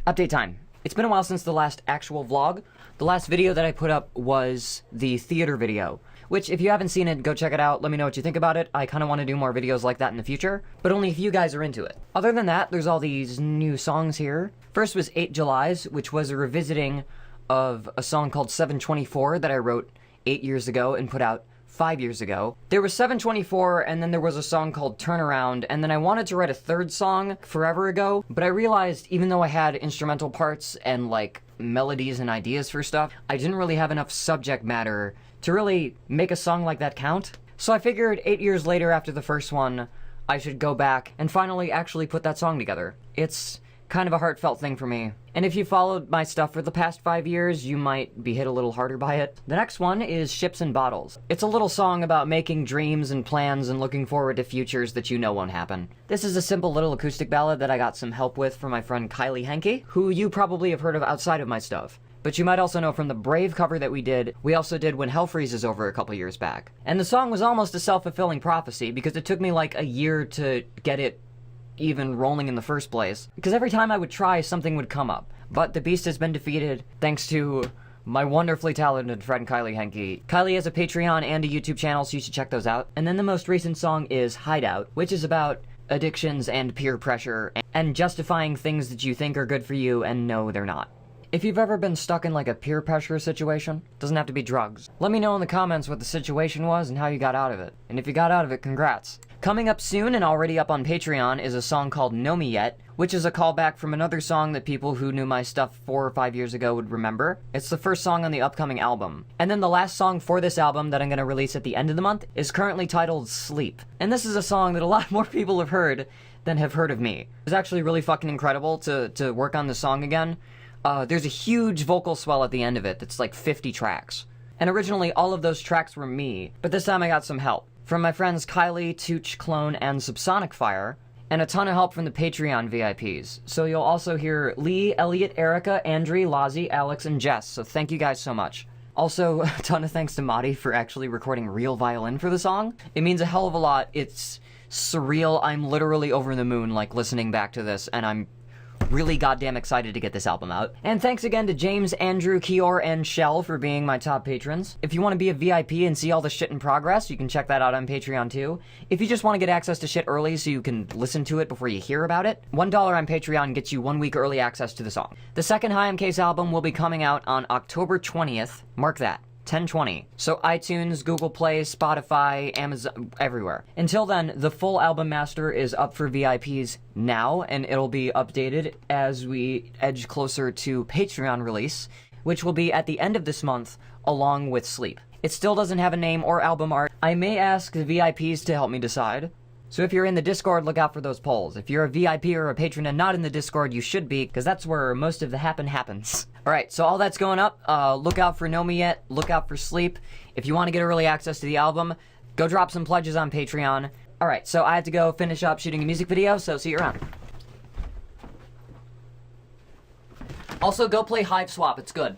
Update time. It's been a while since the last actual vlog. The last video that I put up was the theater video, which if you haven't seen it, go check it out. Let me know what you think about it. I kind of want to do more videos like that in the future, but only if you guys are into it. Other than that, there's all these new songs here. First was 8 Julys, which was a revisiting of a song called 724 that I wrote 8 years ago and put out 5 years ago. There was 724, and then there was a song called Turnaround, and then I wanted to write a third song forever ago, but I realized even though I had instrumental parts and like melodies and ideas for stuff, I didn't really have enough subject matter to really make a song like that count. So I figured 8 years later after the first one, I should go back and finally actually put that song together. It's kind of a heartfelt thing for me. And if you followed my stuff for the past 5 years, you might be hit a little harder by it. The next one is Ships and Bottles. It's a little song about making dreams and plans and looking forward to futures that you know won't happen. This is a simple little acoustic ballad that I got some help with from my friend Kylie Henke, who you probably have heard of outside of my stuff. But you might also know from the Brave cover that we also did When Hell Freezes Over a couple years back. And the song was almost a self-fulfilling prophecy because it took me like a year to get it even rolling in the first place, because every time I would try, something would come up. But the beast has been defeated thanks to my wonderfully talented friend Kylie Henke. Kylie has a Patreon and a YouTube channel, so you should check those out. And then the most recent song is Hideout, which is about addictions and peer pressure and justifying things that you think are good for you and no, they're not. If you've ever been stuck in like a peer pressure situation, doesn't have to be drugs. Let me know in the comments what the situation was and how you got out of it. And if you got out of it, congrats. Coming up soon and already up on Patreon is a song called Know Me Yet, which is a callback from another song that people who knew my stuff 4 or 5 years ago would remember. It's the first song on the upcoming album. And then the last song for this album that I'm going to release at the end of the month is currently titled Sleep. And this is a song that a lot more people have heard than have heard of me. It was actually really fucking incredible to work on this song again. There's a huge vocal swell at the end of it that's like 50 tracks. And originally all of those tracks were me, but this time I got some help from my friends Kylie, Tooch, Clone, and Subsonic Fire, and a ton of help from the Patreon VIPs. So you'll also hear Lee, Elliot, Erica, Andre, Lozzie, Alex, and Jess, so thank you guys so much. Also, a ton of thanks to Madi for actually recording real violin for the song. It means a hell of a lot. It's surreal. I'm literally over the moon, like, listening back to this, and I'm really goddamn excited to get this album out. And thanks again to James, Andrew, Kior, and Shell for being my top patrons. If you want to be a VIP and see all the shit in progress, you can check that out on Patreon too. If you just want to get access to shit early so you can listen to it before you hear about it, $1 on Patreon gets you 1 week early access to the song. The second High on Case album will be coming out on October 20th. Mark that. 10/20. So iTunes, Google Play, Spotify, Amazon, everywhere. Until then, the full album master is up for VIPs now, and it'll be updated as we edge closer to Patreon release, which will be at the end of this month, along with Sleep. It still doesn't have a name or album art. I may ask the VIPs to help me decide. So if you're in the Discord, look out for those polls. If you're a VIP or a patron and not in the Discord, you should be, because that's where most of the happens. Alright, so all that's going up. Look out for Know Me Yet. Look out for Sleep. If you want to get early access to the album, go drop some pledges on Patreon. Alright, so I had to go finish up shooting a music video, so see you around. Also, go play Hive Swap. It's good.